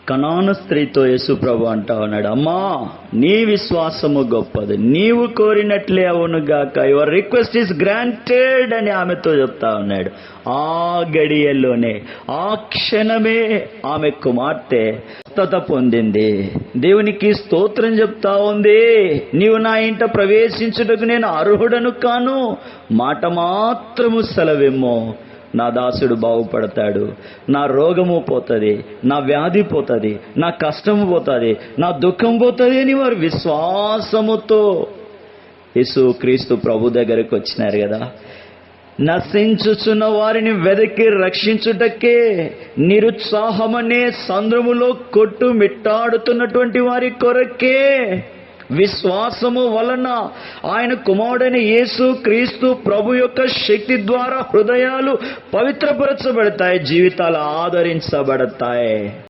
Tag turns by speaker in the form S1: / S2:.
S1: కనాను స్త్రీతో యేసు ప్రభు అంటా ఉన్నాడు, అమ్మా నీ విశ్వాసము గొప్పది, నీవు కోరినట్లే అవునుగాక, యువర్ రిక్వెస్ట్ ఈస్ గ్రాంటెడ్ అని ఆమెతో చెప్తా ఉన్నాడు. ఆ గడియల్లోనే, ఆ క్షణమే ఆమె కుమార్తె స్వస్థత పొందింది. దేవునికి స్తోత్రం చెప్తా ఉంది. నీవు నా ఇంట ప్రవేశించుటకు నేను అర్హుడను కాను, మాట మాత్రము సెలవిమ్మో, నా దాసుడు బాగుపడతాడు, నా రోగము పోతుంది, నా వ్యాధి పోతుంది, నా కష్టము పోతుంది, నా దుఃఖం పోతుంది అని వారు విశ్వాసముతో యేసు క్రీస్తు ప్రభు దగ్గరికి వచ్చినారు కదా. నశించుచున్న వారిని వెదకి రక్షించుటకే, నిరుత్సాహమనే సంద్రములో కొట్టు మిట్టాడుతున్నటువంటి వారి కొరకే, విశ్వాసము వలన ఆయన కుమారుడైన యేసు క్రీస్తు ప్రభు యొక్క శక్తి ద్వారా హృదయాలు పవిత్రపరచబడతాయి, జీవితాలు ఆదరించబడతాయి.